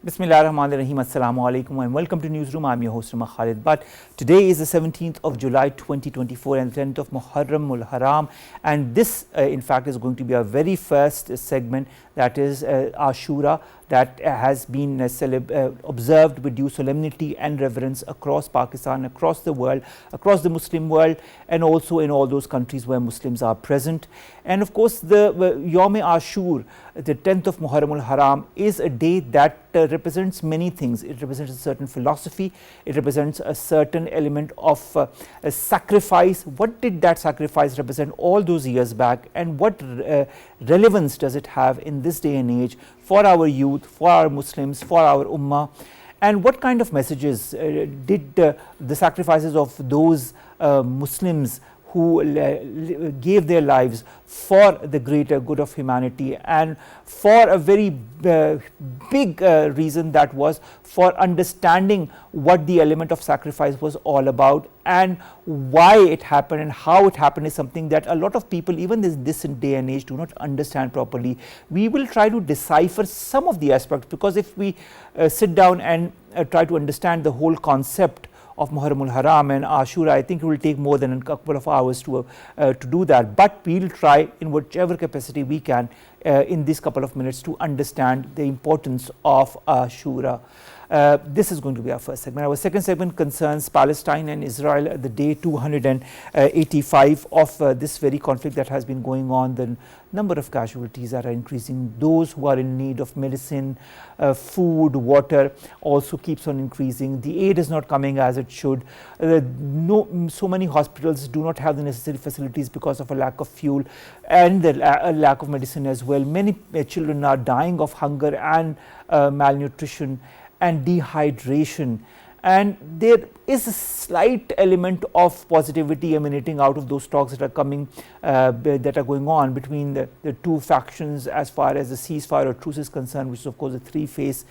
Bismillahirrahmanirrahim. Assalamu alaikum and welcome to Newsroom. I'm your host Khalid. But today is the 17th of July 2024 and the 10th of Muharram-ul-Haram, and this in fact is going to be our very first segment, that is Ashura, that has been observed with due solemnity and reverence across Pakistan, across the world, across the Muslim world, and also in all those countries where Muslims are present. And of course the Yawm Ashur, the 10th of Muharram-ul-Haram, is a day that represents many things. It represents a certain philosophy, it represents a certain element of a sacrifice. What did that sacrifice represent all those years back, and what relevance does it have in this day and age for our youth, for our Muslims, for our Ummah, and what kind of messages did the sacrifices of those Muslims who gave their lives for the greater good of humanity, and for a very big reason, that was for understanding what the element of sacrifice was all about and why it happened and how it happened, is something that a lot of people, even this day and age, do not understand properly. We will try to decipher some of the aspects, because if we sit down and try to understand the whole concept of Muharram-ul-Haram and Ashura, I think it will take more than a couple of hours to do that, but we will try in whichever capacity we can in these couple of minutes to understand the importance of Ashura. This is going to be our first segment. Our second segment concerns Palestine and Israel, the day 285 of this very conflict that has been going on. The number of casualties that are increasing, those who are in need of medicine, food, water also keeps on increasing. The aid is not coming as it should. So many hospitals do not have the necessary facilities because of a lack of fuel and a lack of medicine as well. Many children are dying of hunger and malnutrition and dehydration, and there is a slight element of positivity emanating out of those talks that are coming, that are going on between the two factions as far as the ceasefire or truce is concerned, which is of course a three-phase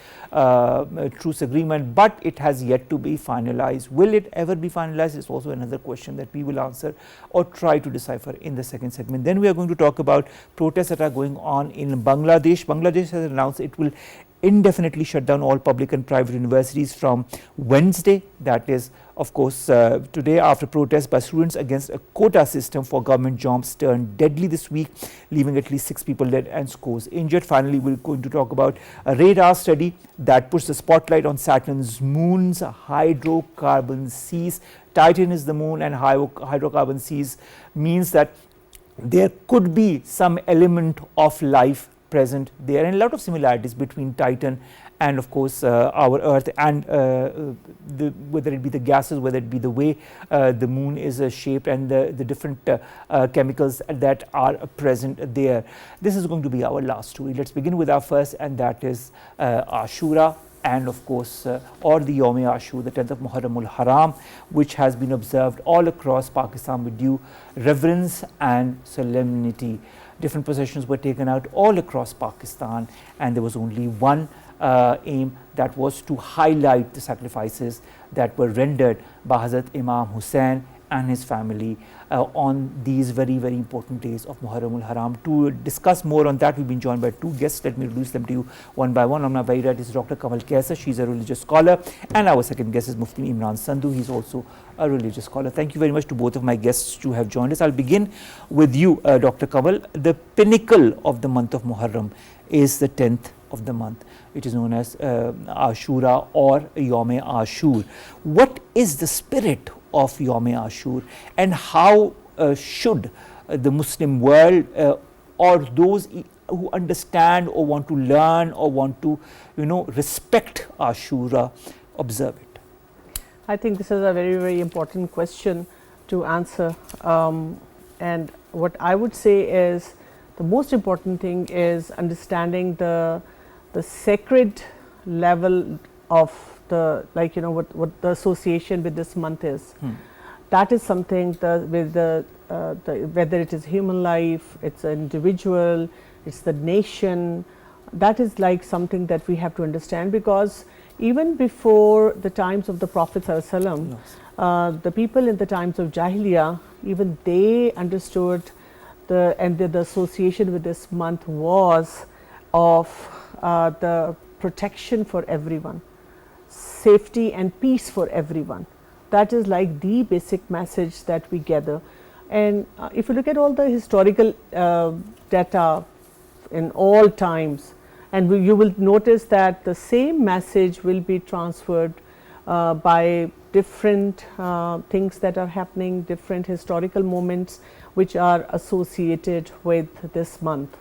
truce agreement, but it has yet to be finalized. Will it ever be finalized is also another question that we will answer or try to decipher in the second segment. Then we are going to talk about protests that are going on in Bangladesh. Bangladesh has announced it will indefinitely shut down all public and private universities from Wednesday, that is of course today, after protests by students against a quota system for government jobs turned deadly this week, leaving at least 6 people dead and scores injured. Finally, we are going to talk about a radar study that puts the spotlight on Saturn's moon's hydrocarbon seas. Titan is the moon, and hydrocarbon seas means that there could be some element of life present there, and a lot of similarities between Titan and of course our Earth, and whether it be the gases, whether it be the way the moon is shaped, and the different chemicals that are present there. This is going to be our last story. Let's begin with our first, and that is Ashura, and of course or the Yawm Ashur, the 10th of Muharram-ul-Haram, which has been observed all across Pakistan with due reverence and solemnity. Different processions were taken out all across Pakistan, and there was only one aim, that was to highlight the sacrifices that were rendered by Hazrat Imam-hussain and his family on these very, very important days of Muharram-ul-Haram. To discuss more on that, we've been joined by two guests. Let me introduce them to you one by one. On my very right is Dr. Kaisser. She's a religious scholar, and our second guest is Mufti Imran Sandhu. He's also a religious scholar. Thank you very much to both of my guests to have joined us. I'll begin with you, Dr. Kanwal. The pinnacle of the month of Muharram is the 10th of the month, which is known as Ashura or Yawm Ashur. What is the spirit of Yawm Ashur, and how should the Muslim world or those who understand or want to learn or want to respect Ashura observe it? I think this is a very, very important question to answer, and what I would say is the most important thing is understanding the sacred level of the, what the association with this month is. That is something with whether it is human life, it's an individual, it's the nation, that is like something that we have to understand, because even before the times of the Prophet ﷺ, the people in the times of Jahiliyyah, even they understood the association with this month was of the protection for everyone, safety and peace for everyone. That is like the basic message that we gather. And if you look at all the historical data in all times, and you will notice that the same message will be transferred by different things that are happening, different historical moments which are associated with this month.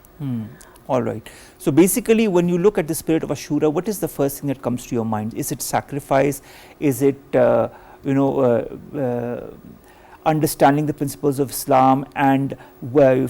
All right. So basically, when you look at the spirit of Ashura, what is the first thing that comes to your mind? Is it sacrifice? Is it understanding the principles of Islam and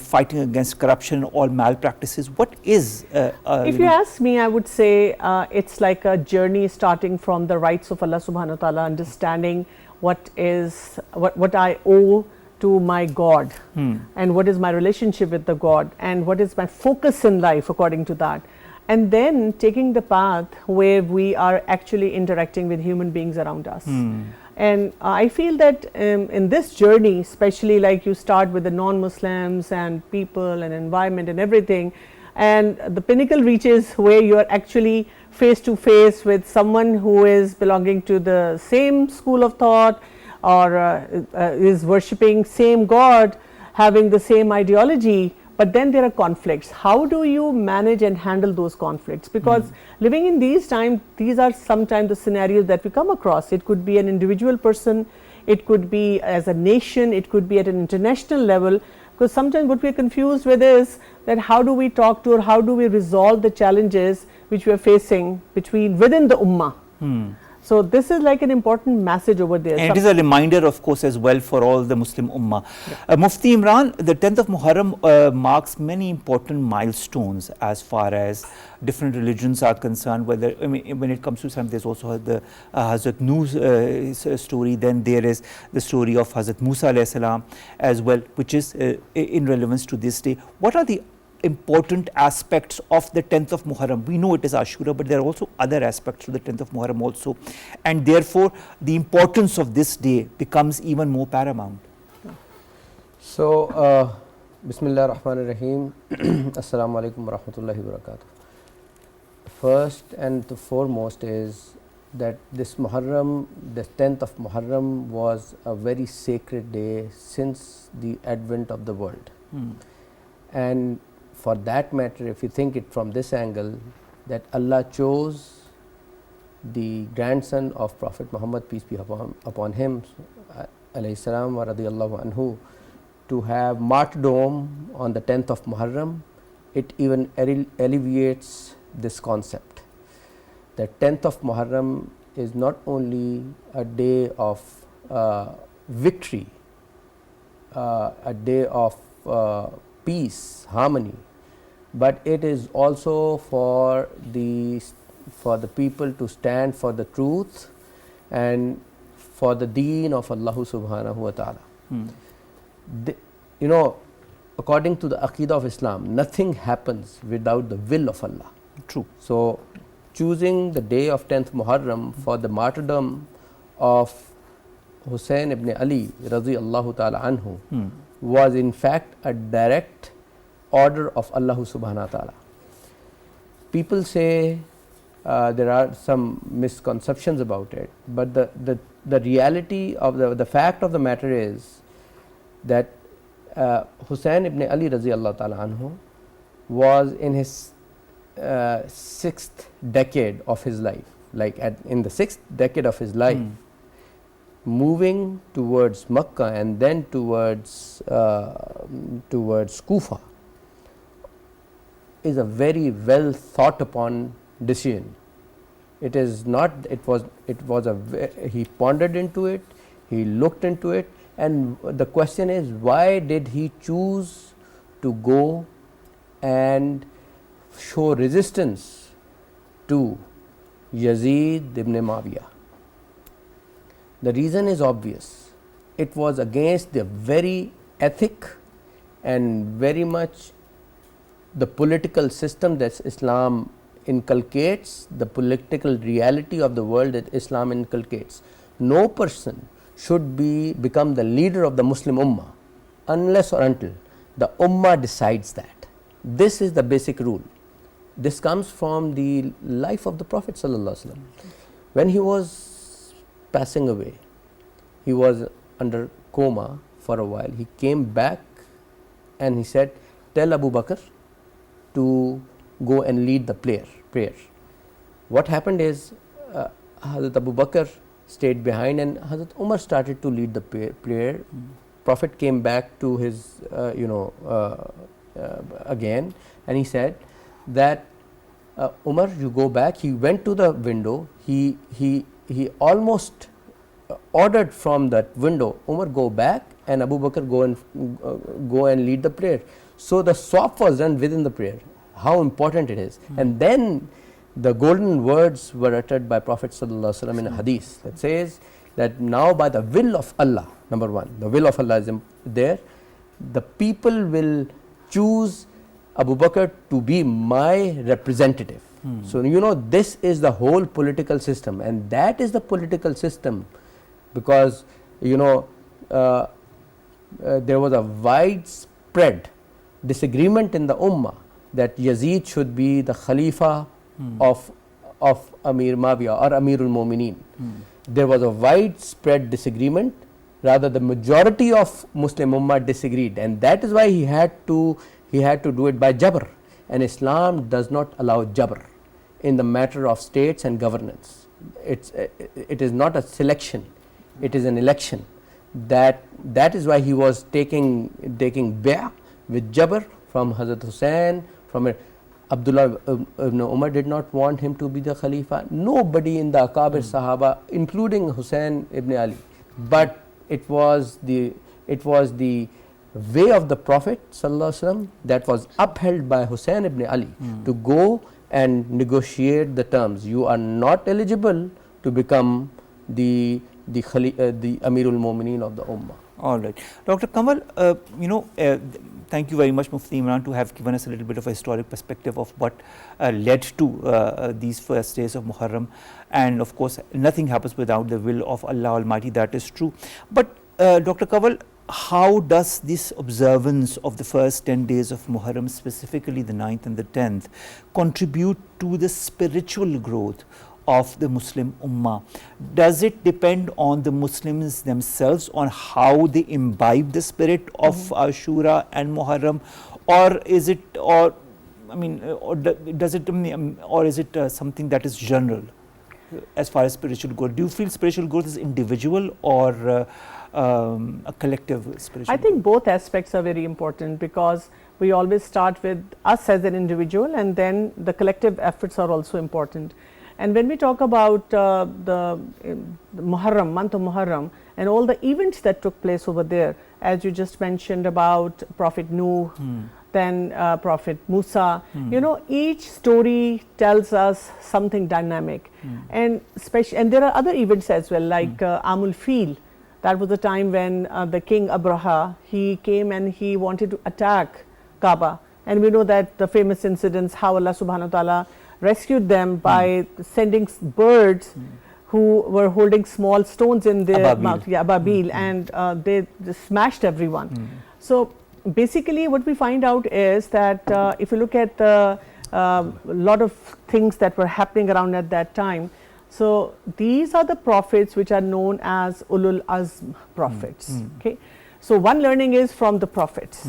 fighting against corruption and all malpractices? What is if you ask me, I would say it's like a journey starting from the rights of Allah subhanahu wa ta'ala, understanding what I owe to my God, and what is my relationship with the God, and what is my focus in life according to that, and then taking the path where we are actually interacting with human beings around us. And I feel that in this journey, especially like you start with the non-Muslims and people and environment and everything, and the pinnacle reaches where you are actually face to face with someone who is belonging to the same school of thought, or is worshipping same God, having the same ideology, but then there are conflicts. How do you manage and handle those conflicts? Because living in these times, these are sometimes the scenarios that we come across. It could be an individual person, it could be as a nation, it could be at an international level, because sometimes what we are confused with is that how do we talk to, or how do we resolve the challenges which we are facing within the ummah. So this is like an important message over there. And it is a reminder, of course, as well for all the Muslim Ummah. Mufti Imran, the 10th of Muharram marks many important milestones as far as different religions are concerned. Whether when it comes to some, there's also the Hazrat Nuh's story. Then there is the story of Hazrat Musa alayhi salam as well, which is in relevance to this day. What are the important aspects of the 10th of Muharram? We know it is Ashura, but there are also other aspects to the 10th of Muharram also, and therefore the importance of this day becomes even more paramount. So, Bismillah ar-Rahman ar-Rahim. Assalamu alaikum wa rahmatullahi wa barakatuh. First and the foremost is that this Muharram, the 10th of Muharram, was a very sacred day since the advent of the world. And for that matter, if you think it from this angle, that Allah chose the grandson of Prophet Muhammad, peace be upon him, alayhi salam wa radiyallahu anhu, to have martyrdom on the 10th of Muharram, it even alleviates this concept. The 10th of Muharram is not only a day of victory, a day of peace, harmony, but it is also for the people to stand for the truth and for the deen of Allah subhanahu wa ta'ala. You know, according to the Aqidah of Islam, nothing happens without the will of Allah. True. So, choosing the day of 10th Muharram for the martyrdom of Hussain ibn Ali radiyallahu ta'ala anhu was in fact a direct order of Allah subhanahu wa ta'ala. People say there are some misconceptions about it, but the reality of the fact of the matter is that Hussain ibn Ali radiyallahu ta'ala anhu was in his 6th decade of his life, like in the 6th decade of his life, moving towards Makkah and then towards Kufa is a very well thought upon decision. It is not, it was he pondered into it, he looked into it, and the question is, why did he choose to go and show resistance to Yazid ibn Muawiyah? The reason is obvious. It was against the very ethic and very much the political system that Islam inculcates, the political reality of the world that Islam inculcates. No person should become the leader of the Muslim Ummah unless or until the Ummah decides that. This is the basic rule. this comes from the life of the Prophet sallallahu alaihi wasallam. When he was passing away, he was under coma for a while. He came back and he said, tell Abu Bakr to go and lead the prayer. What happened is Hazrat Abu Bakr stayed behind and Hazrat Umar started to lead the prayer. Prophet came back to his again, and he said that Umar, you go back. He went to the window. He almost ordered from that window, Umar, go back, and Abu Bakr go and lead the prayer. So the swap was done within the prayer. How important it is. And then the golden words were uttered by Prophet sallallahu alaihi wasallam in a hadith that says that now by the will of Allah, number one, the will of Allah is there, the people will choose Abu Bakr to be my representative. So this is the whole political system, and that is the political system because there was a widespread disagreement in the Ummah that Yazid should be the Khalifa of Amir Mawiyah or Amirul Mu'mineen. There was a widespread disagreement, rather the majority of Muslim Ummah disagreed, and that is why he had to do it by Jabr, and Islam does not allow Jabr in the matter of states and governance. It is not a selection, it is an election. That is why he was taking bay'ah with Jabr from Hazrat Hussain, from Abdullah ibn Umar did not want him to be the Khalifa. Nobody in the Akabir Sahaba, including Hussain ibn Ali, but it was the way of the Prophet sallallahu alaihi wasallam that was upheld by Hussain ibn Ali to go and negotiate the terms. You are not eligible to become the Amirul Mu'mineen of the Ummah. All right, Dr. Kanwal, thank you very much, Mufti Imran, to have given us a little bit of a historic perspective of what led to these first days of Muharram. And of course, nothing happens without the will of Allah Almighty, that is true. But Dr. Kanwal, how does this observance of the first 10 days of Muharram, specifically the 9th and the 10th, contribute to the spiritual growth of the Muslim Ummah? Does it depend on the Muslims themselves, on how they imbibe the spirit of Ashura and Muharram, or is it, or is it something that is general as far as spiritual growth? Do you feel spiritual growth is individual or a collective spiritual I think growth? both aspects are very important, because we always start with us as an individual, and then the collective efforts are also important. And when we talk about the Muharram, month of Muharram, and all the events that took place over there, as you just mentioned about Prophet Nuh, then Prophet Musa, each story tells us something dynamic. And there are other events as well, like Amul Fil. That was the time when the king Abraha, he came and he wanted to attack Kaaba. And we know that the famous incidents, how Allah subhanahu wa ta'ala rescued them by sending birds who were holding small stones in their mouth, ababil, and they smashed everyone. So basically what we find out is that if you look at the lot of things that were happening around at that time, so these are the prophets which are known as Ulul Azm prophets. Okay, so one learning is from the prophets.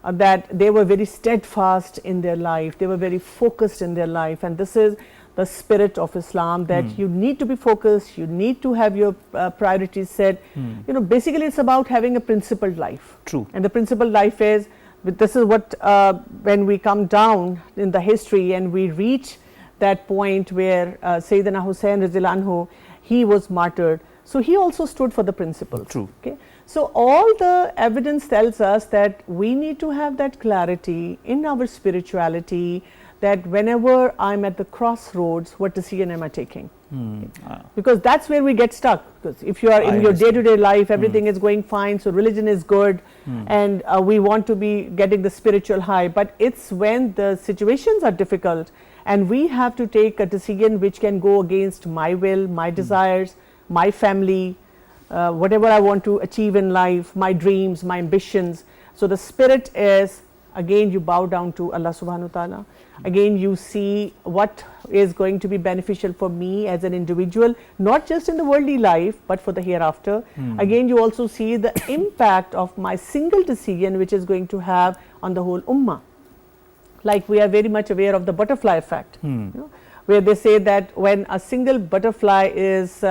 That they were very steadfast in their life, they were very focused in their life, and this is the spirit of Islam, that you need to be focused, you need to have your priorities set. Basically it's about having a principled life. True. And the principled life is, this is what when we come down in the history and we reach that point where Sayyidina Hussain radhiyallahu anhu, he was martyred, so he also stood for the principles. True. Okay. So all the evidence tells us that we need to have that clarity in our spirituality, that whenever I'm at the crossroads, what decision am I taking? Because that's where we get stuck. Because if you are in your day-to-day life, everything is going fine, so religion is good, and we want to be getting the spiritual high, but it's when the situations are difficult and we have to take a decision which can go against my will, my desires, my family, whatever I want to achieve in life, my dreams, my ambitions. So the spirit is again you bow down to Allah subhanahu wa ta'ala. Again you see what is going to be beneficial for me as an individual, not just in the worldly life but for the hereafter. Again you also see the impact of my single decision which is going to have on the whole ummah. Like we are very much aware of the butterfly effect, you know, where they say that when a single butterfly is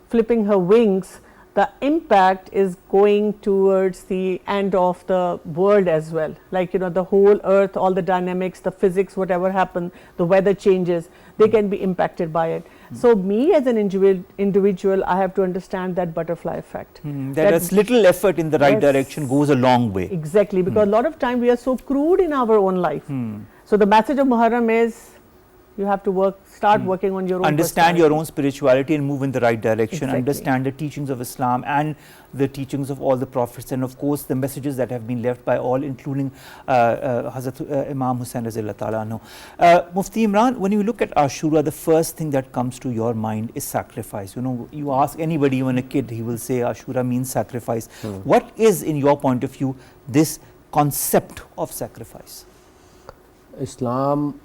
flipping her wings, the impact is going towards the end of the world as well. Like, you know, the whole earth, all the dynamics, the physics, whatever happened, the weather changes, they can be impacted by it. So me as an individual, I have to understand that butterfly effect. That a little effort in the right direction goes a long way. Exactly, because a lot of time we are so crude in our own life. So the message of Muharram is you have to start working on your own understand your own spirituality and move in the right direction. Exactly. Understand the teachings of Islam and the teachings of all the prophets, and of course the messages that have been left by all, including Hazrat Imam Hussain Raziyallahu Ta'ala anhu. Mufti Imran, when you look at Ashura, the first thing that comes to your mind is sacrifice. You know, you ask anybody, even a kid, he will say Ashura means sacrifice. What is, in your point of view, this concept of sacrifice? Islam,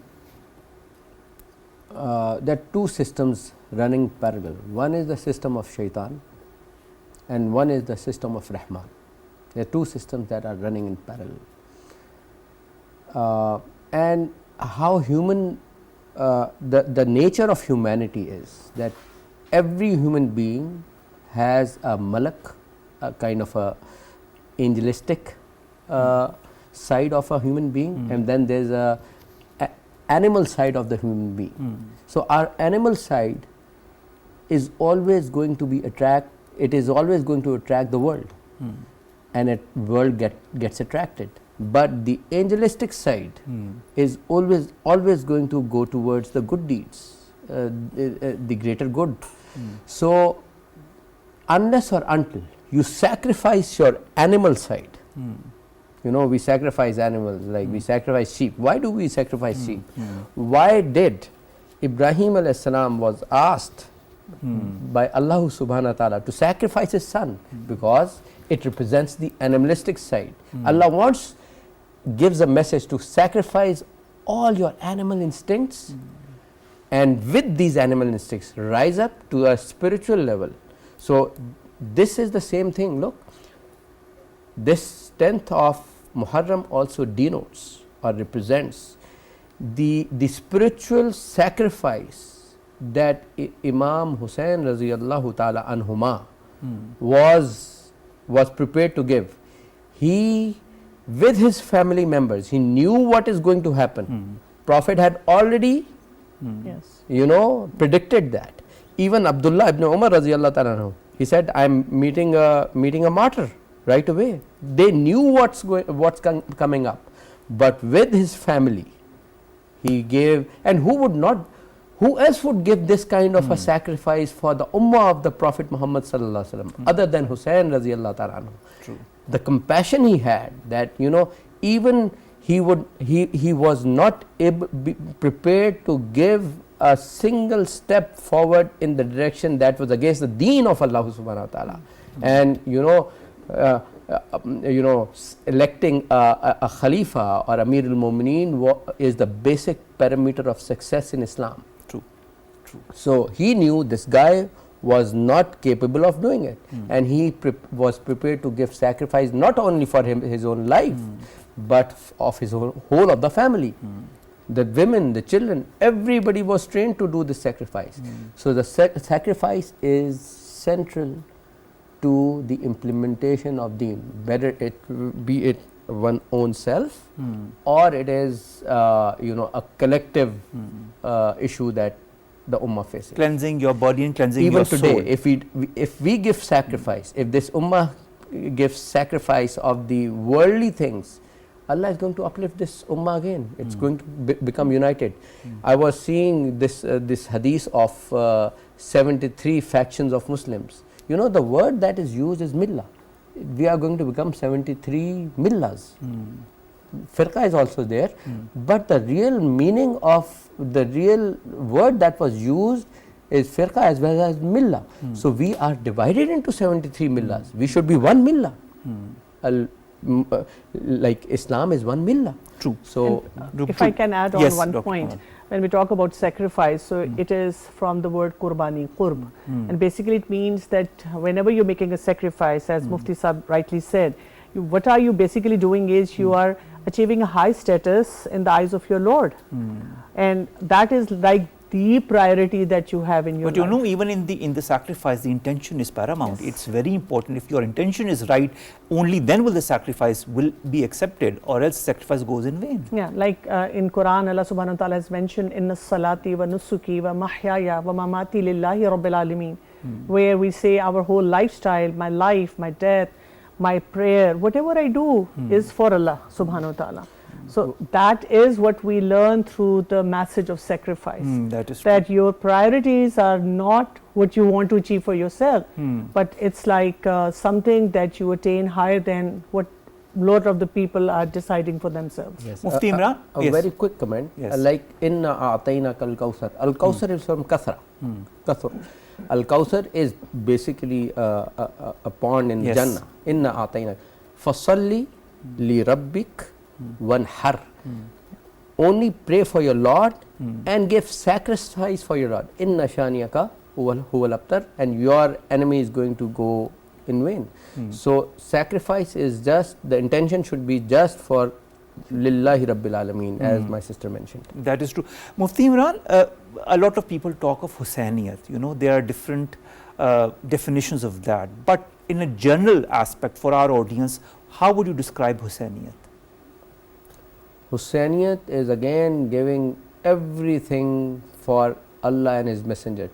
there are two systems running parallel. One is the system of shaitan and one is the system of Rehman. There are two systems that are running in parallel. And how human, the nature of humanity is that every human being has a Malik, a kind of a angelistic side of a human being, and then there is a animal side of the human being. So our animal side is always going to be it is always going to attract the world, and the world gets attracted. But the angelistic side is always going to go towards the good deeds, the greater good. So unless or until you sacrifice your animal side, you know, we sacrifice animals, like we sacrifice sheep. Why do we sacrifice sheep? Why did Ibrahim alayhi salam was asked by Allah subhanahu wa ta'ala to sacrifice his son? Because it represents the animalistic side. Allah gives a message to sacrifice all your animal instincts, and with these animal instincts rise up to a spiritual level. So this is the same thing. Look, this 10th of Muharram also denotes or represents the spiritual sacrifice that Imam Hussain Raziyallahu Ta'ala anhuma was prepared to give. He, with his family members, he knew what is going to happen. Prophet had already you know, predicted that. Even Abdullah ibn Omar Raziyallahu Ta'ala anhu, he said, I am meeting a martyr right away. They knew what's coming up, but with his family he gave. And who else would give this kind of a sacrifice for the ummah of the Prophet Muhammad sallallahu alaihi wasallam other than Hussain Raziyallahu Ta'ala anhu? The compassion he had, that, you know, even he was not prepared to give a single step forward in the direction that was against the deen of Allah subhanahu wa ta'ala. And electing a Khalifa or Amir al-Mu'mineen is the basic parameter of success in Islam. True. So he knew this guy was not capable of doing it, and he was prepared to give sacrifice not only for his own life, but of his whole of the family. The women, the children, everybody was trained to do this sacrifice. So the sacrifice is central to the implementation of deen, whether it be it one own self or it is a collective issue that the ummah faces. Cleansing your body and cleansing even your today, soul. if we give sacrifice, if this ummah gives sacrifice of the worldly things, Allah is going to uplift this ummah again. It's going to become united. I was seeing this hadith of 73 factions of Muslims. You know, the word that is used is millah. We are going to become 73 millahs. Firqa is also there, but the real meaning of the real word that was used is firqa as well as millah. So we are divided into 73 millahs. We should be one millah. like Islam is one millah. True. So if I can add on Yes, one Dr. point, Kanwal. when we talk about sacrifice, so it is from the word qurbani, qurb, and basically it means that whenever you're making a sacrifice, as Mufti Sahib rightly said, what are you basically doing is you are achieving a high status in the eyes of your Lord, and that is like the priority that you have in your But life. you know, even in the sacrifice, the intention is paramount. Yes. It's very important. If your intention is right, only then will the sacrifice will be accepted, or else sacrifice goes in vain. Yeah, like in Quran, Allah subhanahu wa ta'ala has mentioned, inna salati wa nusuki wa mahyaya wa mamati lillahi rabbil alameen, where we say our whole lifestyle, my life, my death, my prayer, whatever I do is for Allah subhanahu wa ta'ala. So that is what we learn through the message of sacrifice. That is true. That your priorities are not what you want to achieve for yourself, but it's like something that you attain higher than what lot of the people are deciding for themselves. Yes. Mufti Imran? A Yes. very quick comment. Yes. Like inna a'tainaka al-kawthar. Al-kawthar is from kathra. Kathur. Al-kawthar is basically a pond in Yes. Jannah. Inna a'tainaka. Fasalli li rabbik wanhar. Only pray for your Lord and give sacrifice for your Lord. Inna shaniyaka huwal abtar, and your enemy is going to go in vain. So sacrifice is just, the intention should be just for lillahi rabbil alameen, as my sister mentioned. That is true. Mufti Imran, a lot of people talk of Hussainiyat. You know, there are different definitions of that. But in a general aspect for our audience, how would you describe Hussainiyat? Hussainiyat is again giving everything for Allah and His Messenger,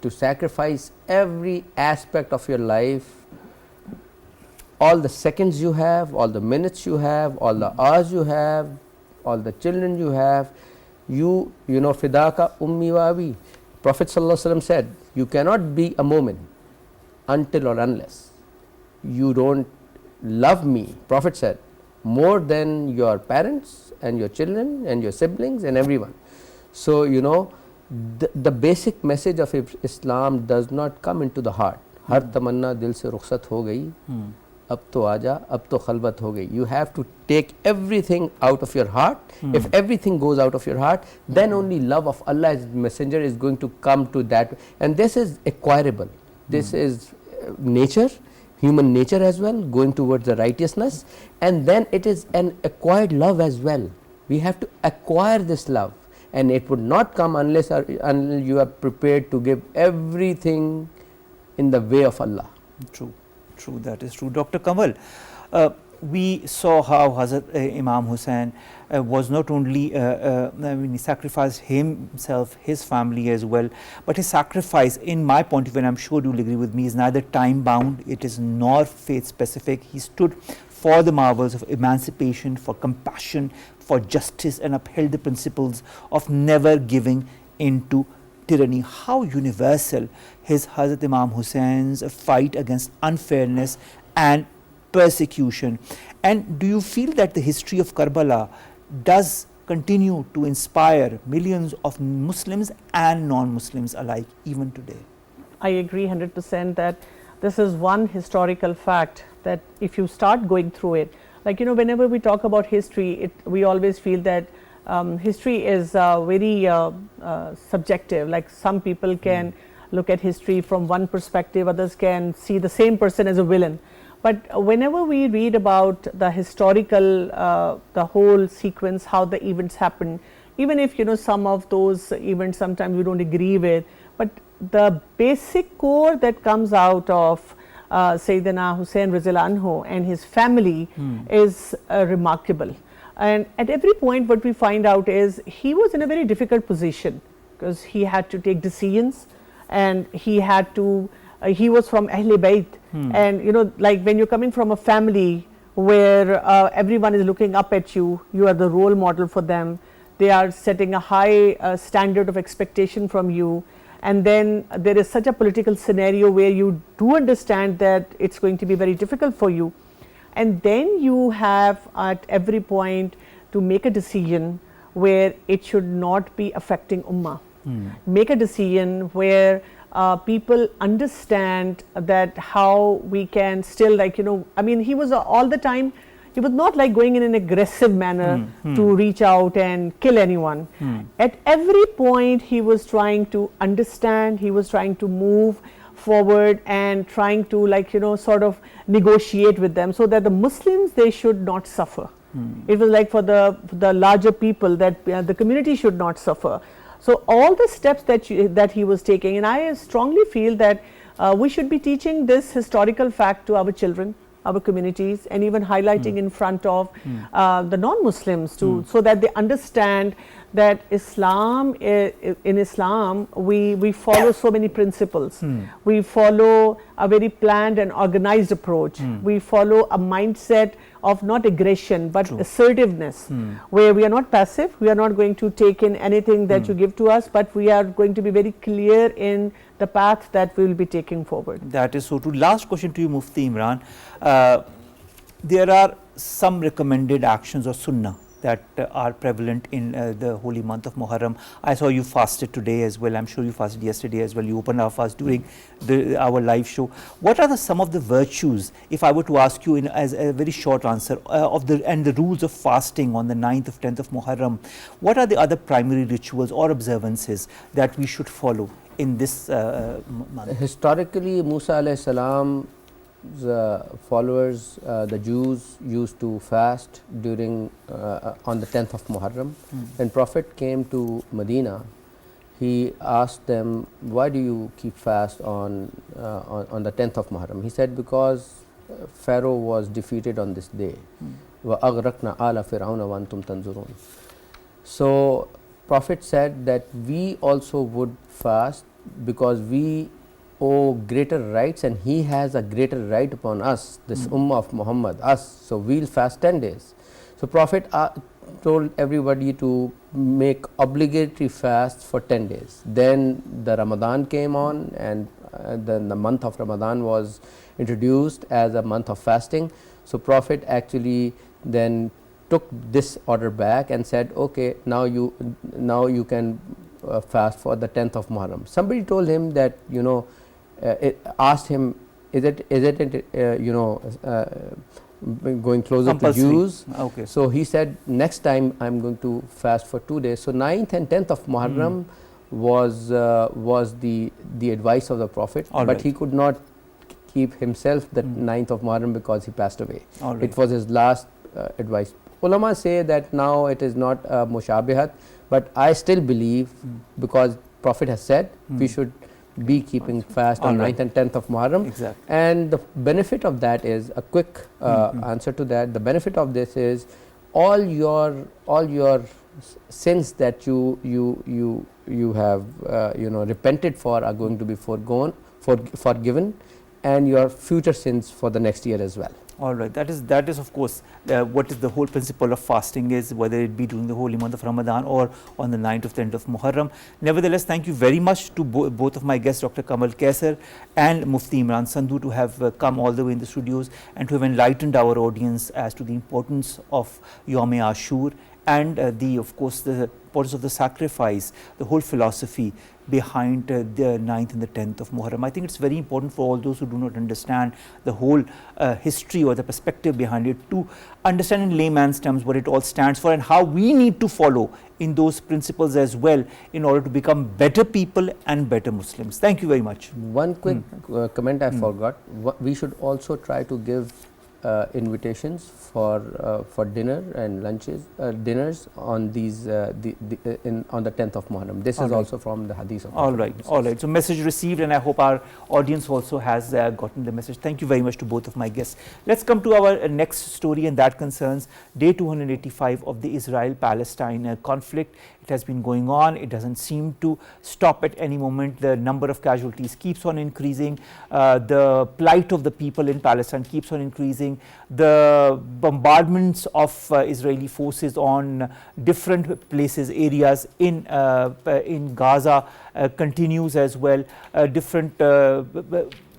to sacrifice every aspect of your life, all the seconds you have, all the minutes you have, all the hours you have, all the children you have. You know, fidaka ummi wa abi. Prophet ﷺ said, you cannot be a moment until or unless you don't love me. Prophet said, more than your parents and your children and your siblings and everyone. So, you know, the basic message of Islam does not come into the heart. Har tamanna dil se rukhsat ho gayi, ab to aaja, ab to khalwat ho gayi. You have to take everything out of your heart. If everything goes out of your heart, then only love of Allah as Messenger is going to come to that. And this is acquirable. This is nature, human nature as well, going towards the righteousness, and then it is an acquired love as well. We have to acquire this love, and it would not come unless you are prepared to give everything in the way of Allah. True, true, that is true. Dr. Kanwal, we saw how Hazrat Imam Hussain was not only, he sacrificed himself, his family as well, but his sacrifice, in my point of view, and I'm sure you'll agree with me, is neither time bound, it is nor faith specific. He stood for the marvels of emancipation, for compassion, for justice, and upheld the principles of never giving into tyranny. How universal is Hazrat Imam Hussein's fight against unfairness and persecution, and do you feel that the history of Karbala does continue to inspire millions of Muslims and non-Muslims alike even today? I agree 100% that this is one historical fact that if you start going through it, like, you know, whenever we talk about history, we always feel that history is very subjective. Like, some people can look at history from one perspective, others can see the same person as a villain. But whenever we read about the historical, the whole sequence, how the events happen, even if, you know, some of those events sometimes we don't agree with, but the basic core that comes out of Sayyidina Hussain Rizal Anhu and his family is remarkable. And at every point what we find out is he was in a very difficult position, because he had to take decisions, and he had to he was from Ahle Bayt, and, you know, like when you're coming from a family where everyone is looking up at you, you are the role model for them, they are setting a high standard of expectation from you, and then there is such a political scenario where you do understand that it's going to be very difficult for you, and then you have at every point to make a decision where it should not be affecting Ummah. Make a decision where people understand that how we can still, like, you know, I mean, he was all the time, he was not like going in an aggressive manner to reach out and kill anyone. At every point he was trying to understand, he was trying to move forward and trying to, like, you know, sort of negotiate with them so that the Muslims, they should not suffer. It was like for the larger people that the community should not suffer. So all the steps that he was taking, and I strongly feel that we should be teaching this historical fact to our children, our communities, and even highlighting in front of the non-Muslims too, so that they understand that Islam, in Islam we follow so many principles. We follow a very planned and organized approach. We follow a mindset of not aggression but assertiveness, where we are not passive, we are not going to take in anything that you give to us, but we are going to be very clear in the path that we will be taking forward. That is so true. Last question to you, Mufti Imran. There are some recommended actions or sunnah that are prevalent in the holy month of Muharram. I saw you fasted today as well. I'm sure you fasted yesterday as well. You opened our fast during our live show. What are some of the virtues, if I were to ask you as a very short answer, and the rules of fasting on the 9th of 10th of Muharram? What are the other primary rituals or observances that we should follow in this month? Historically, Musa alayhi salam, the followers, the Jews used to fast during on the 10th of Muharram. When Prophet came to Medina, he asked them, why do you keep fast on the 10th of Muharram? He said, because Pharaoh was defeated on this day. وَأَغْرَقْنَا آلَ فِرْعَوْنَ وَأَنْتُمْ تَنْظُرُونَ. So Prophet said that we also would fast because we owe greater rights, and he has a greater right upon us, this ummah of Muhammad, us. So we'll fast 10 days. So Prophet told everybody to make obligatory fasts for 10 days. Then the Ramadan came on, and then the month of Ramadan was introduced as a month of fasting. So Prophet actually then took this order back and said, okay, now you can fast for the 10th of Muharram. Somebody told him that, you know, asked him, is it going closer compulsory to Jews? Okay. So he said, next time I'm going to fast for 2 days. So 9th and 10th of Muharram was the advice of the Prophet, but he could not keep himself the 9th of Muharram because he passed away. It was his last advice. Ulama say that now it is not mushabihat, but I still believe, because Prophet has said we should be keeping fast on 9th and 10th of Muharram. Exactly. And the benefit of that is, a quick answer to that, the benefit of this is all your sins that you have repented for are going to be forgiven, and your future sins for the next year as well. All right, that is of course what is the whole principle of fasting is, whether it be during the holy month of Ramadan or on the 9th of 10th of Muharram. Nevertheless, thank you very much to both of my guests, Dr. Kanwal, Kaisser and Mufti Imran Sandhu, to have come all the way in the studios and to have enlightened our audience as to the importance of Yawm Ashur and of course the importance of the sacrifice, the whole philosophy behind the 9th and the 10th of Muharram. I think it's very important for all those who do not understand the whole history or the perspective behind it to understand in layman's terms what it all stands for and how we need to follow in those principles as well in order to become better people and better Muslims. Thank you very much. One quick comment I forgot. We should also try to give invitations for dinner and lunches, dinners on these on the 10th of Muharram. This is also from the hadith of all right. So message received, and I hope our audience also has gotten the message. Thank you very much to both of my guests. Let's come to our next story, and that concerns day 285 of the Israel-Palestine conflict. It has been going on. It doesn't seem to stop at any moment. The number of casualties keeps on increasing. The plight of the people in Palestine keeps on increasing. The bombardments of Israeli forces on different places, areas in Gaza continues as well. Different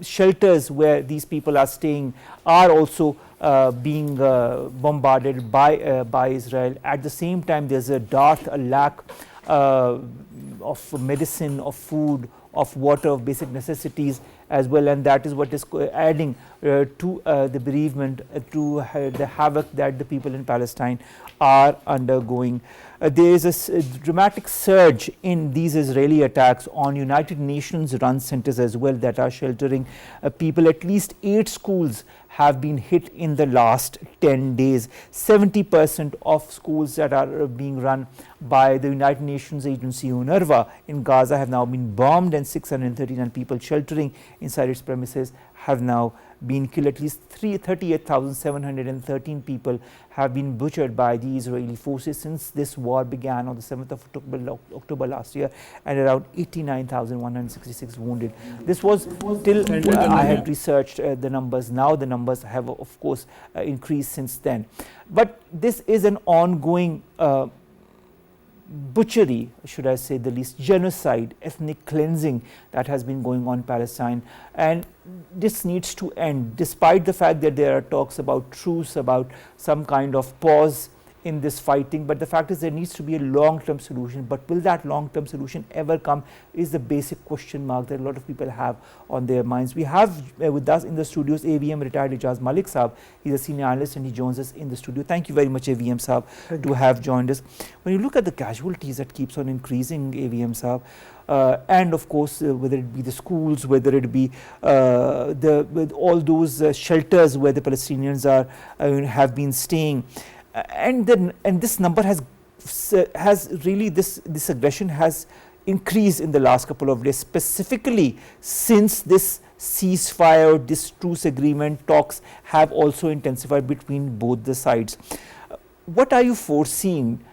shelters where these people are staying are also being bombarded by Israel. At the same time, there's a lack of medicine, of food, of water, of basic necessities as well, and that is what is adding to the bereavement, to the havoc that the people in Palestine are undergoing. There is a dramatic surge in these Israeli attacks on United Nations run centers as well that are sheltering people. At least 8 schools have been hit in the last 10 days. 70% of schools that are being run by the United Nations agency UNRWA in Gaza have now been bombed, and 639 people sheltering inside its premises have now been killed. At least 38,713 people have been butchered by the Israeli forces since this war began on the 7th of October last year, and around 89,166 wounded. This was till I had researched the numbers. Now the numbers have of course increased since then. But this is an ongoing butchery, should I say the least, genocide, ethnic cleansing that has been going on in Palestine, and this needs to end, despite the fact that there are talks about truce, about some kind of pause in this fighting. But the fact is there needs to be a long-term solution. But will that long-term solution ever come is the basic question mark that a lot of people have on their minds. We have with us in the studios AVM retired Ijaz Malik Saab. He's a senior analyst and he joins us in the studio. Thank you very much AVM Saab to have joined us. When you look at the casualties that keeps on increasing, AVM Saab, and of course whether it be the schools, whether it be with all those shelters where the Palestinians are have been staying, and this number has really this aggression has increased in the last couple of days, specifically since this ceasefire, this truce agreement talks have also intensified between both the sides. What are you foreseeing?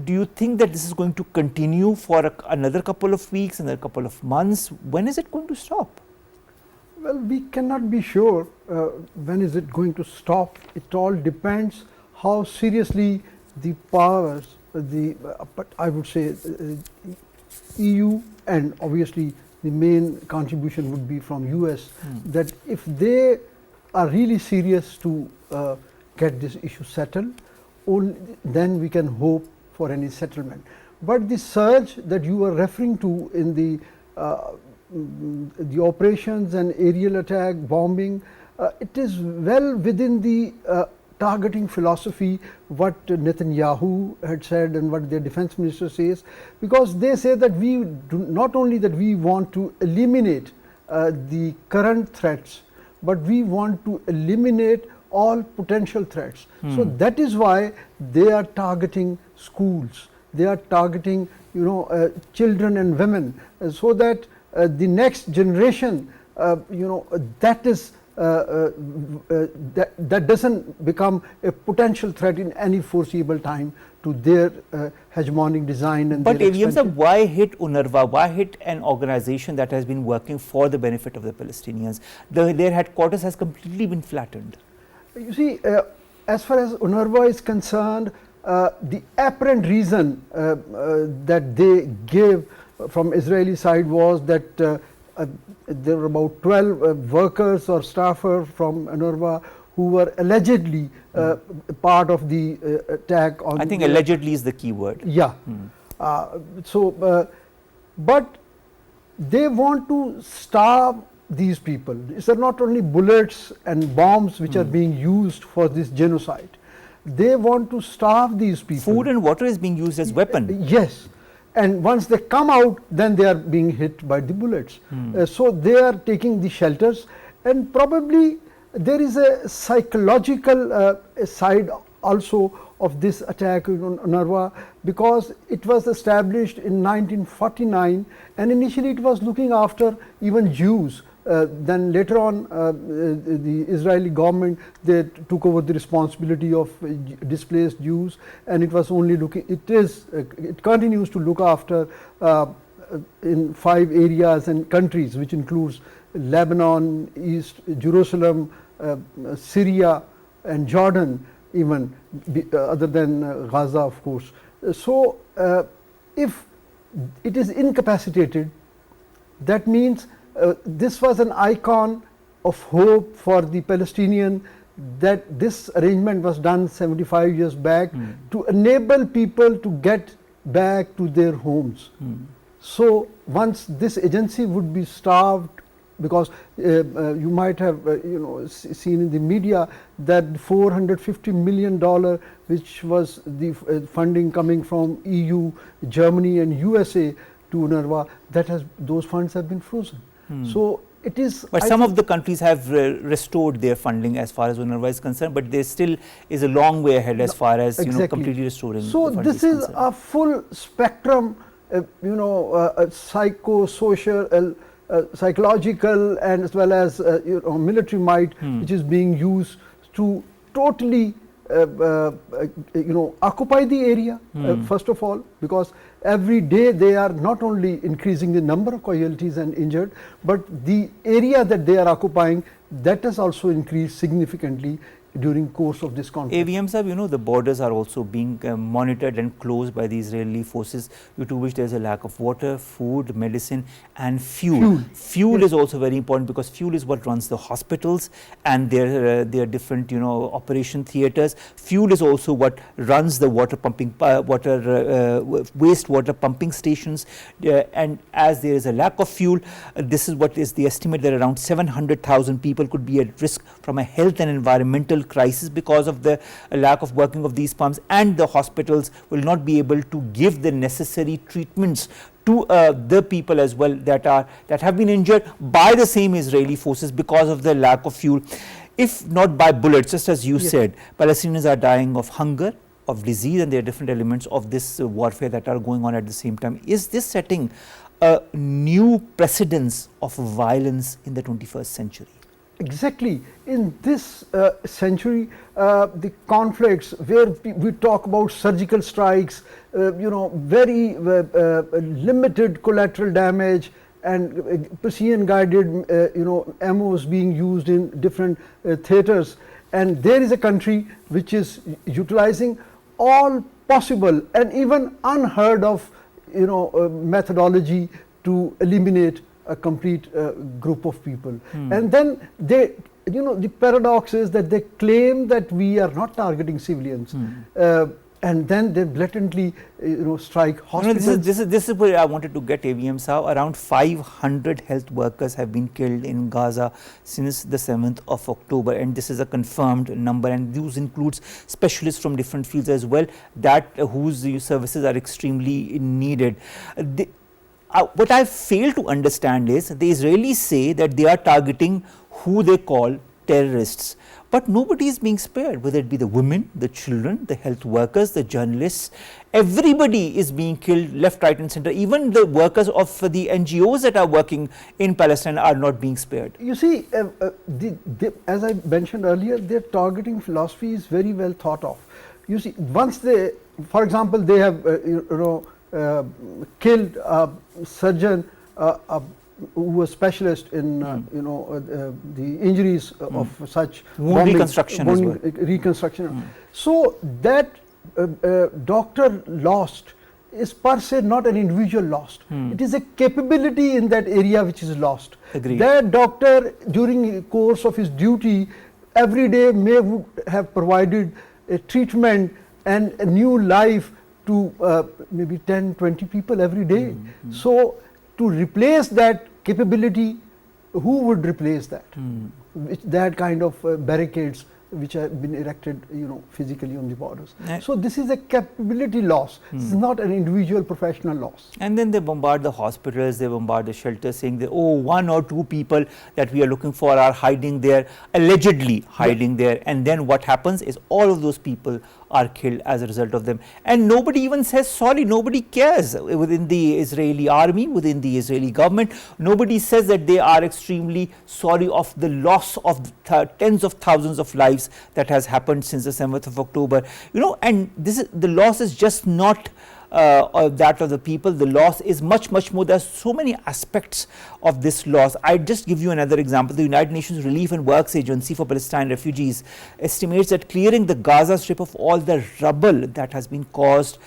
Do you think that this is going to continue for another couple of weeks, another couple of months? When is it going to stop? Well, we cannot be sure when is it going to stop. It all depends how seriously the powers, but I would say EU, and obviously the main contribution would be from US, that if they are really serious to get this issue settled, then we can hope for any settlement. But the surge that you were referring to in the operations and aerial attack, bombing, it is well within the targeting philosophy what Netanyahu had said and what their defense minister says, because they say that we do not only that we want to eliminate the current threats, but we want to eliminate all potential threats. So that is why they are targeting schools, they are targeting children and women, so that the next generation that is that doesn't become a potential threat in any foreseeable time to their hegemonic design. And but AVM, why hit UNRWA? Why hit an organization that has been working for the benefit of the Palestinians? Their headquarters has completely been flattened. You see, as far as UNRWA is concerned, the apparent reason that they gave from Israeli side was that there were about 12 workers or staffers from UNRWA who were allegedly part of the attack on. I think allegedly is the key word. Yeah. But they want to starve these people. It's not only bullets and bombs which are being used for this genocide. They want to starve these people. Food and water is being used as weapon. Yes. And once they come out, then they are being hit by the bullets. So they are taking the shelters, and probably there is a psychological side also of this attack on UNRWA, because it was established in 1949, and initially it was looking after even Jews. Then later on, the Israeli government, they took over the responsibility of displaced Jews, and it was only looking. It continues to look after in 5 areas and countries, which includes Lebanon, East Jerusalem, Syria, and Jordan, even other than Gaza, of course. So, if it is incapacitated, that means this was an icon of hope for the Palestinian, that this arrangement was done 75 years back to enable people to get back to their homes. So once this agency would be starved, because you might have seen in the media that $450 million which was the funding coming from EU, Germany and USA to UNRWA, those funds have been frozen. So it is. But some of the countries have restored their funding as far as UNRWA is concerned, but there still is a long way ahead as far as completely restoring. So this is a full spectrum, psychosocial, psychological, and as well as military might, which is being used to totally occupy the area, first of all, because every day they are not only increasing the number of casualties and injured, but the area that they are occupying, that has also increased significantly during course of this conflict. AVM sir, the borders are also being monitored and closed by the Israeli forces, due to which there is a lack of water, food, medicine and fuel. Fuel is also very important, because fuel is what runs the hospitals and their different operation theatres. Fuel is also what runs the water pumping, wastewater pumping stations, and as there is a lack of fuel, this is what is the estimate, that around 700,000 people could be at risk from a health and environmental crisis because of the lack of working of these pumps, and the hospitals will not be able to give the necessary treatments to the people as well that have been injured by the same Israeli forces because of the lack of fuel. If not by bullets, just as you said, Palestinians are dying of hunger, of disease, and there are different elements of this warfare that are going on at the same time. Is this setting a new precedence of violence in the 21st century? Exactly. In this century, the conflicts where we talk about surgical strikes, very limited collateral damage, and precision guided ammos being used in different theaters, and there is a country which is utilizing all possible and even unheard of methodology to eliminate a complete group of people. And then they, the paradox is that they claim that we are not targeting civilians, and then they blatantly strike hospitals. This is where I wanted to get AVM Saab. Around 500 health workers have been killed in Gaza since the 7th of October, and this is a confirmed number, and these includes specialists from different fields as well, that whose services are extremely needed. What I fail to understand is the Israelis say that they are targeting who they call terrorists, but nobody is being spared, whether it be the women, the children, the health workers, the journalists. Everybody is being killed left, right and center. Even the workers of the NGOs that are working in Palestine are not being spared. You see, as I mentioned earlier, their targeting philosophy is very well thought of. You see, once they, for example, they have killed a surgeon who was specialist in the injuries of such wound reconstruction as well. So that doctor lost is per se not an individual lost. It is a capability in that area which is lost. Agreed. That doctor during the course of his duty every day would have provided a treatment and a new life to maybe 10-20 people every day. So to replace that capability, who would replace that? That kind of barricades which have been erected physically on the borders. So this is a capability loss. This is not an individual professional loss. And then they bombard the hospitals, they bombard the shelters, saying that, oh, 1 or 2 people that we are looking for are hiding there, allegedly hiding there. And then what happens is all of those people are killed as a result of them. And nobody even says sorry, nobody cares within the Israeli army, within the Israeli government. Nobody says that they are extremely sorry of the loss of tens of thousands of lives that has happened since the 7th of October. And the loss is just not that of the people. The loss is much more. There are so many aspects of this loss. I just give you another example. The United Nations Relief and Works Agency for Palestine Refugees estimates that clearing the Gaza Strip of all the rubble that has been caused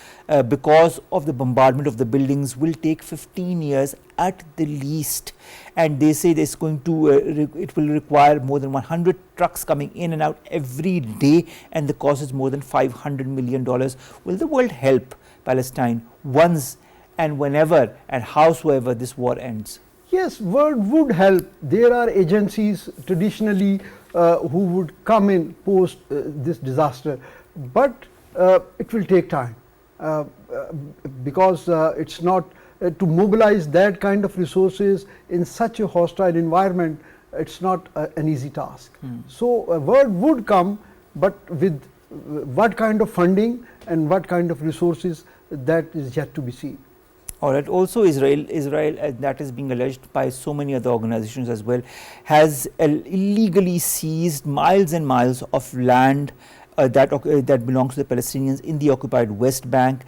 because of the bombardment of the buildings will take 15 years at the least. And they say it's going to it will require more than 100 trucks coming in and out every day, and the cost is more than $500 million. Will the world help Palestine once and whenever and howsoever this war ends? Yes, word would help. There are agencies traditionally who would come in post this disaster, but it will take time because it's not to mobilize that kind of resources in such a hostile environment. It's not an easy task. So a word would come, but with what kind of funding and what kind of resources, that is yet to be seen. All right. Also, Israel, that is being alleged by so many other organizations as well, has illegally seized miles and miles of land that belongs to the Palestinians in the occupied West Bank.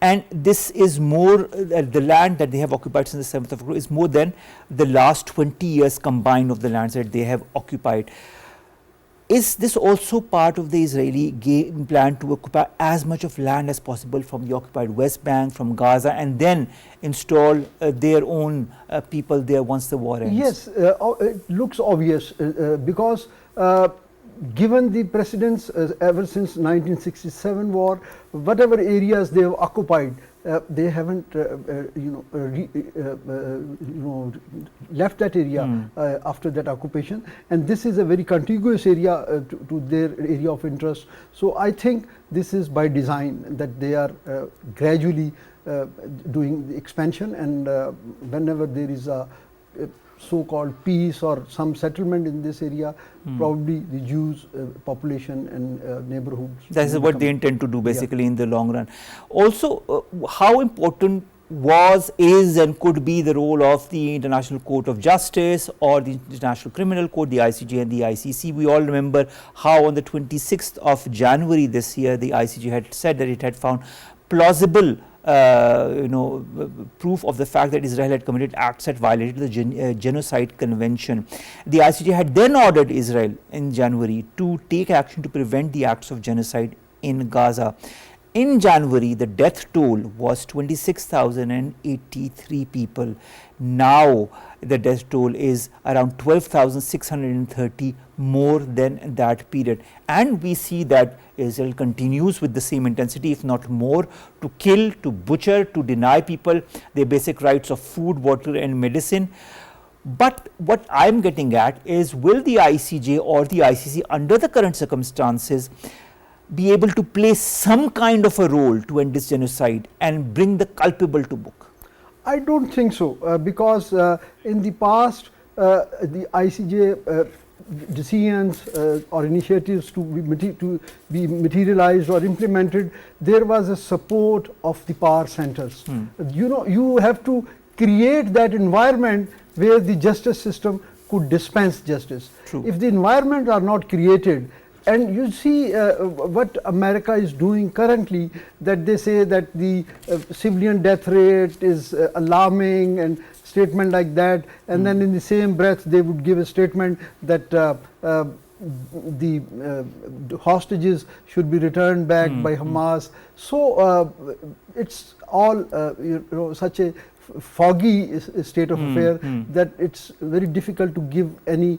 And this is more, the land that they have occupied since the 7th of October is more than the last 20 years combined of the lands that they have occupied. Is this also part of the Israeli game plan to occupy as much of land as possible from the occupied West Bank, from Gaza, and then install their own people there once the war ends? Yes, it looks obvious because given the precedents ever since 1967 war, whatever areas they have occupied, they haven't left that area after that occupation, and this is a very contiguous area to their area of interest. So I think this is by design, that they are gradually doing the expansion, and whenever there is a so-called peace or some settlement in this area, probably the Jews population and neighborhoods. That is what they intend to do basically in the long run. Also, how important was, is and could be the role of the International Court of Justice or the International Criminal Court, the ICJ and the ICC? We all remember how on the 26th of January this year, the ICJ had said that it had found plausible proof of the fact that Israel had committed acts that violated the genocide convention. The ICJ had then ordered Israel in January to take action to prevent the acts of genocide in Gaza. In January, the death toll was 26,083 people. Now, the death toll is around 12,630, more than that period. And we see that Israel continues with the same intensity, if not more, to kill, to butcher, to deny people their basic rights of food, water and medicine. But what I am getting at is, will the ICJ or the ICC, under the current circumstances, be able to play some kind of a role to end this genocide and bring the culpable to book? I don't think so, because in the past the ICJ decisions or initiatives to be materialized or implemented, there was a support of the power centers. You have to create that environment where the justice system could dispense justice. True. If the environment are not created, and you see what America is doing currently, that they say that the civilian death rate is alarming and statement like that, and then in the same breath they would give a statement that the hostages should be returned back by Hamas. So it's all such a foggy state of affair that it's very difficult to give any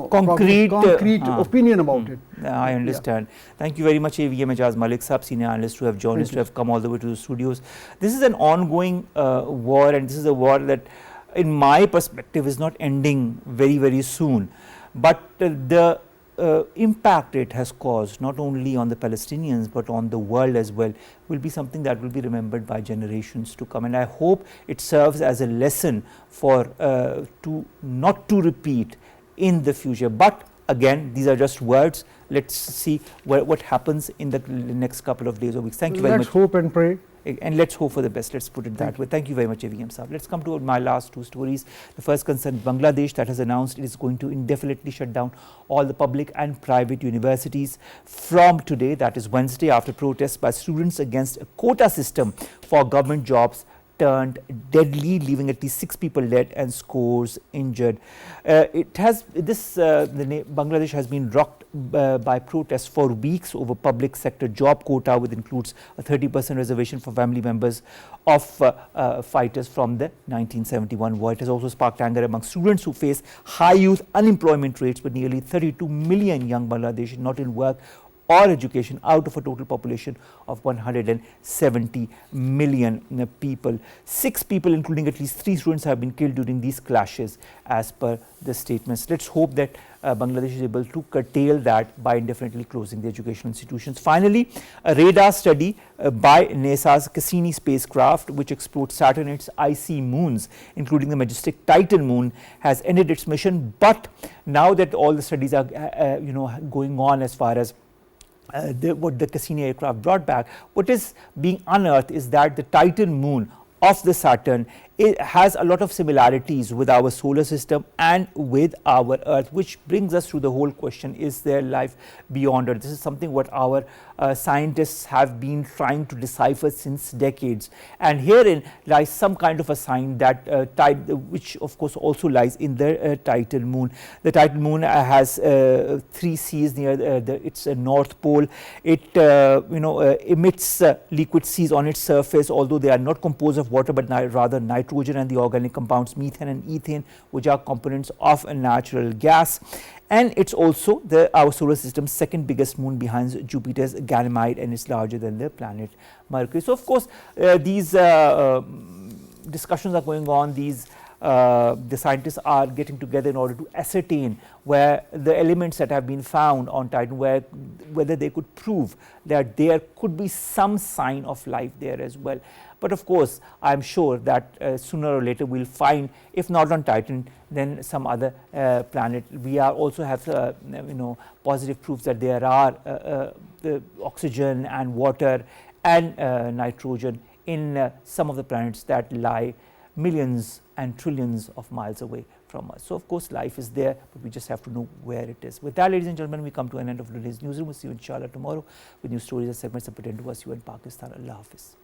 concrete opinion about it. I understand. Thank you very much, AVM Ijaz Malik Sahab, senior analyst, who have joined us, to have come all the way to the studios. This is an ongoing war, and this is a war that, in my perspective, is not ending very, very soon. But the impact it has caused, not only on the Palestinians but on the world as well, will be something that will be remembered by generations to come. And I hope it serves as a lesson for not to repeat in the future. But again, these are just words. Let's see what happens in the next couple of days or weeks. Thank you very much. Let's hope and pray. And let's hope for the best. Let's put it that way. Thank you very much, AVM Sahab. Let's come to my last two stories. The first concerns Bangladesh, that has announced it is going to indefinitely shut down all the public and private universities from today, that is Wednesday, after protests by students against a quota system for government jobs turned deadly, leaving at least 6 people dead and scores injured. Bangladesh has been rocked by protests for weeks over public sector job quota, which includes a 30% reservation for family members of fighters from the 1971 war. It has also sparked anger among students who face high youth unemployment rates, with nearly 32 million young Bangladeshis not in work or education out of a total population of 170 million people. 6 people, including at least 3 students, have been killed during these clashes as per the statements. Let's hope that Bangladesh is able to curtail that by indefinitely closing the educational institutions. Finally, a radar study by NASA's Cassini spacecraft, which explored Saturn and its icy moons, including the majestic Titan moon, has ended its mission. But now that all the studies are going on as far as what the Cassini aircraft brought back, what is being unearthed is that the Titan moon of the Saturn, it has a lot of similarities with our solar system and with our Earth, which brings us to the whole question: is there life beyond Earth? This is something what our scientists have been trying to decipher since decades, and herein lies some kind of a sign that which of course also lies in the Titan moon. The Titan moon has 3 seas near its north pole. It emits liquid seas on its surface, although they are not composed of water but rather nitrogen and the organic compounds methane and ethane, which are components of a natural gas. And it's also our solar system's second biggest moon behind Jupiter's Ganymede, and it's larger than the planet Mercury. So of course these discussions are going on. The scientists are getting together in order to ascertain where the elements that have been found on Titan, whether they could prove that there could be some sign of life there as well. But of course, I am sure that sooner or later we will find, if not on Titan, then some other planet. We also have positive proofs that there are the oxygen and water and nitrogen in some of the planets that lie millions and trillions of miles away from us. So of course life is there, but we just have to know where it is. With that, ladies and gentlemen, we come to an end of today's newsroom. We'll see you inshallah tomorrow with new stories and segments that pertain to us, you and Pakistan. Allah Hafiz.